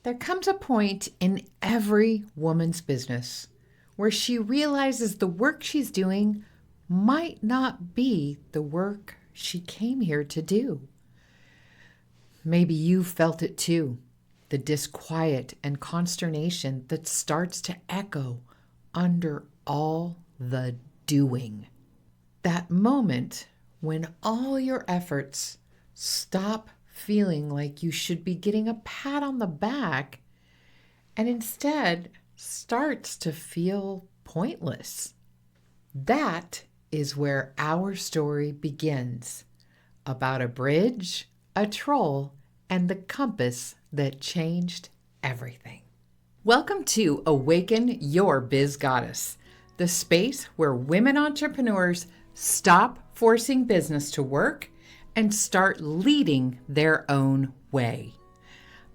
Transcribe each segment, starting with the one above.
There comes a point in every woman's business where she realizes the work she's doing might not be the work she came here to do. Maybe you felt it too, the disquiet and consternation that starts to echo under all the doing. That moment when all your efforts stop feeling like you should be getting a pat on the back and instead starts to feel pointless. That is where our story begins, about a bridge, a troll, and the compass that changed everything. Welcome to Awaken Your Biz Goddess, the space where women entrepreneurs stop forcing business to work and start leading their own way.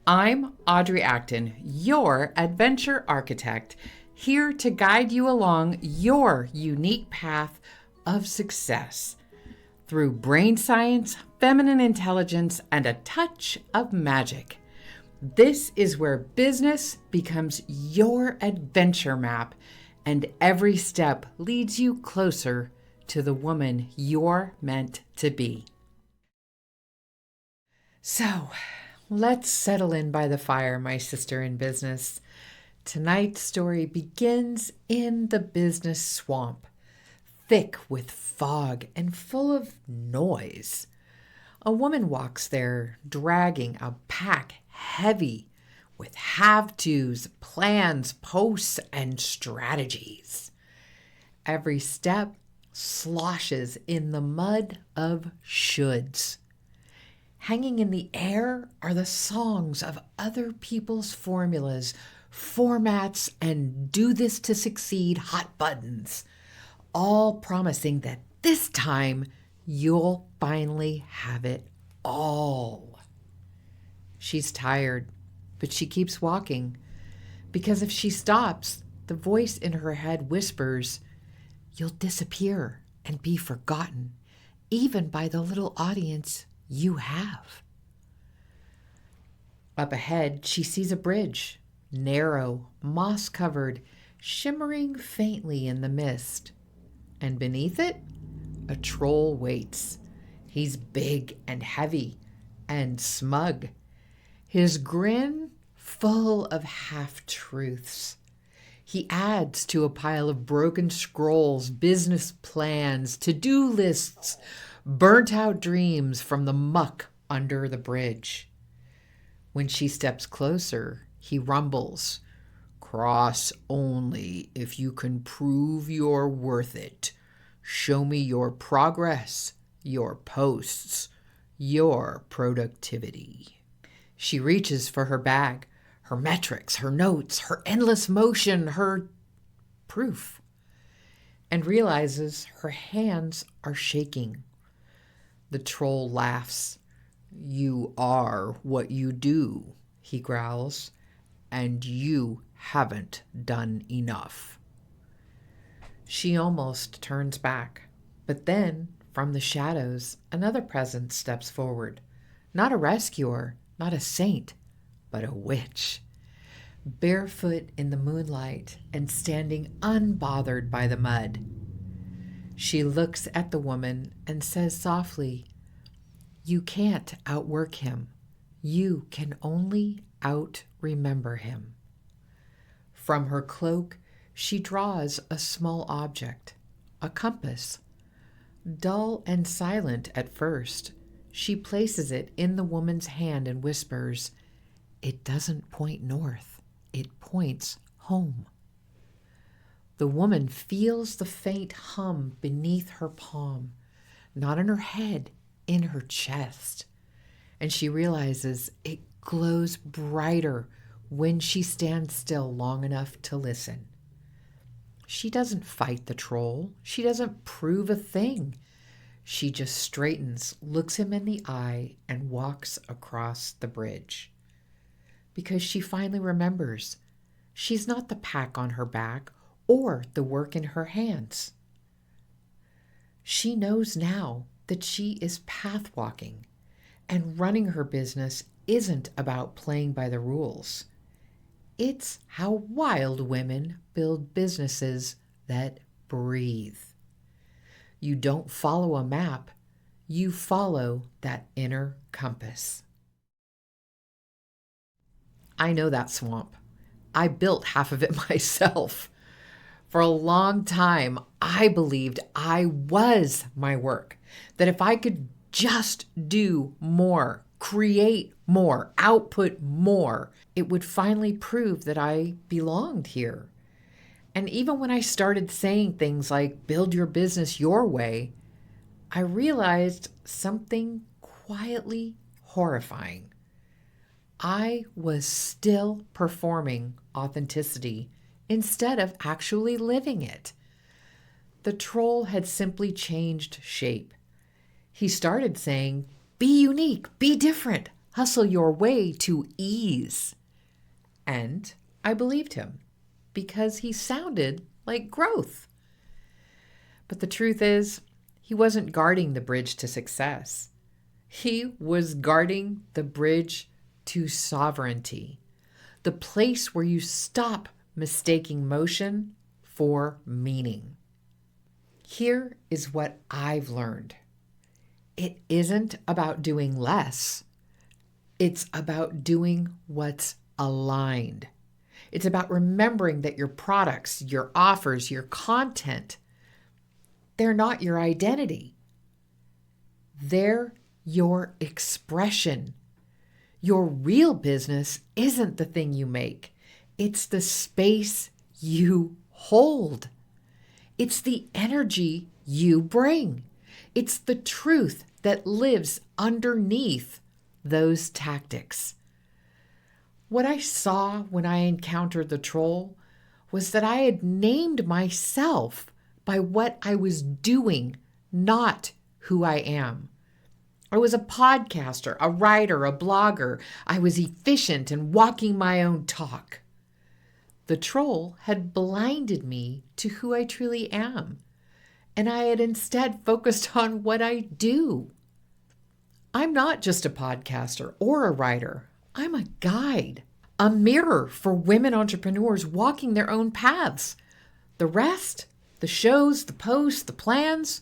I'm Audrey Acton, your adventure architect, here to guide you along your unique path of success through brain science, feminine intelligence, and a touch of magic. This is where business becomes your adventure map, and every step leads you closer to the woman you're meant to be. So, let's settle in by the fire, my sister in business. Tonight's story begins in the business swamp, thick with fog and full of noise. A woman walks there, dragging a pack heavy with have-tos, plans, posts, and strategies. Every step sloshes in the mud of shoulds. Hanging in the air are the songs of other people's formulas, formats, and do this to succeed hot buttons, all promising that this time you'll finally have it all. She's tired, but she keeps walking, because if she stops, the voice in her head whispers, "You'll disappear and be forgotten, even by the little audience you have." Up ahead, she sees a bridge, narrow, moss-covered, shimmering faintly in the mist. And beneath it, a troll waits. He's big and heavy and smug, his grin full of half-truths. He adds to a pile of broken scrolls, business plans, to-do lists, burnt-out dreams from the muck under the bridge. When she steps closer, he rumbles, "Cross only if you can prove you're worth it. Show me your progress, your posts, your productivity." She reaches for her bag, her metrics, her notes, her endless motion, her proof, and realizes her hands are shaking. The troll laughs. "You are what you do," he growls, "and you haven't done enough." She almost turns back, but then, from the shadows, another presence steps forward. Not a rescuer, not a saint, but a witch. Barefoot in the moonlight and standing unbothered by the mud. She looks at the woman and says softly, "You can't outwork him. You can only out-remember him." From her cloak, she draws a small object, a compass. Dull and silent at first, she places it in the woman's hand and whispers, "It doesn't point north, it points home." The woman feels the faint hum beneath her palm, not in her head, in her chest. And she realizes it glows brighter when she stands still long enough to listen. She doesn't fight the troll. She doesn't prove a thing. She just straightens, looks him in the eye, and walks across the bridge. Because she finally remembers she's not the pack on her back or the work in her hands. She knows now that she is pathwalking, and running her business isn't about playing by the rules. It's how wild women build businesses that breathe. You don't follow a map, you follow that inner compass. I know that swamp. I built half of it myself. For a long time, I believed I was my work, that if I could just do more, create more, output more, it would finally prove that I belonged here. And even when I started saying things like build your business your way, I realized something quietly horrifying. I was still performing authenticity instead of actually living it. The troll had simply changed shape. He started saying, be unique, be different, hustle your way to ease. And I believed him because he sounded like growth. But the truth is, he wasn't guarding the bridge to success. He was guarding the bridge to sovereignty, the place where you stop mistaking motion for meaning. Here is what I've learned. It isn't about doing less. It's about doing what's aligned. It's about remembering that your products, your offers, your content, they're not your identity. They're your expression. Your real business isn't the thing you make. It's the space you hold. It's the energy you bring. It's the truth that lives underneath those tactics. What I saw when I encountered the troll was that I had named myself by what I was doing, not who I am. I was a podcaster, a writer, a blogger. I was efficient and walking my own talk. The troll had blinded me to who I truly am, and I had instead focused on what I do. I'm not just a podcaster or a writer. I'm a guide, a mirror for women entrepreneurs walking their own paths. The rest, the shows, the posts, the plans,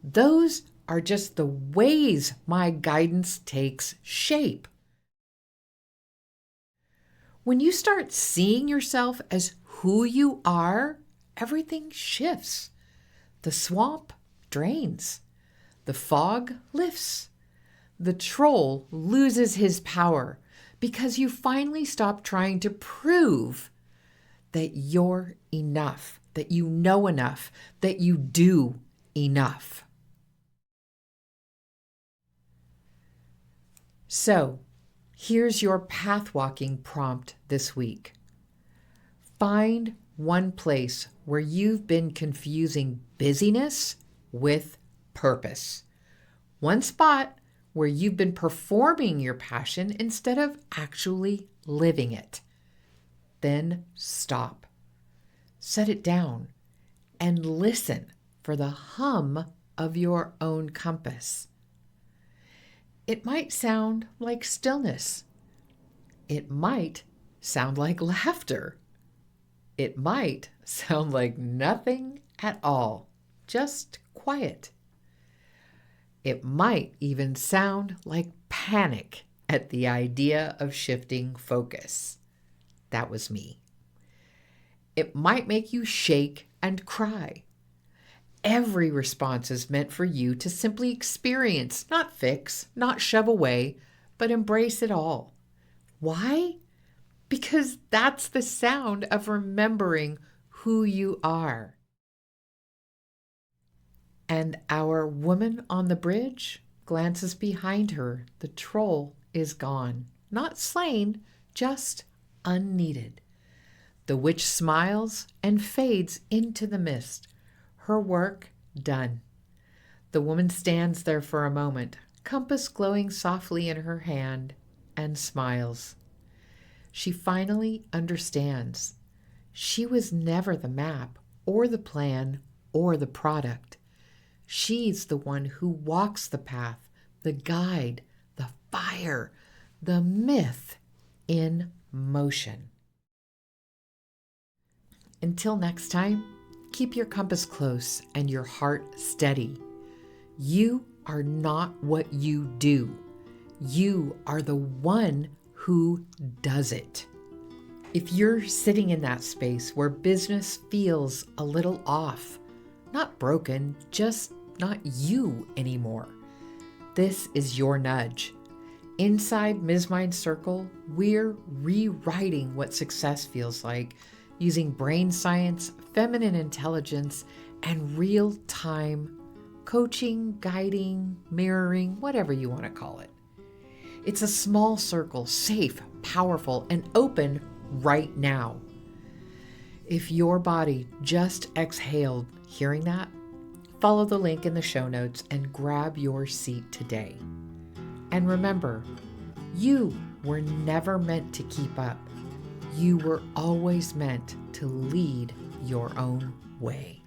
those are just the ways my guidance takes shape. When you start seeing yourself as who you are, everything shifts. The swamp drains. The fog lifts. The troll loses his power because you finally stop trying to prove that you're enough, that you know enough, that you do enough. So, here's your pathwalking prompt this week. Find one place where you've been confusing busyness with purpose. One spot where you've been performing your passion instead of actually living it. Then stop. Set it down and listen for the hum of your own compass. It might sound like stillness. It might sound like laughter. It might sound like nothing at all, just quiet. It might even sound like panic at the idea of shifting focus. That was me. It might make you shake and cry. Every response is meant for you to simply experience, not fix, not shove away, but embrace it all. Why? Because that's the sound of remembering who you are. And our woman on the bridge glances behind her. The troll is gone. Not slain, just unneeded. The witch smiles and fades into the mist. Her work done. The woman stands there for a moment, compass glowing softly in her hand, and smiles. She finally understands. She was never the map or the plan or the product. She's the one who walks the path, the guide, the fire, the myth in motion. Until next time, keep your compass close and your heart steady. You are not what you do. You are the one who does it. If you're sitting in that space where business feels a little off, not broken, just not you anymore, this is your nudge. Inside Ms. Mind Circle, we're rewriting what success feels like using brain science, feminine intelligence, and real-time coaching, guiding, mirroring, whatever you want to call it. It's a small circle, safe, powerful, and open right now. If your body just exhaled hearing that, follow the link in the show notes and grab your seat today. And remember, you were never meant to keep up. You were always meant to lead your own way.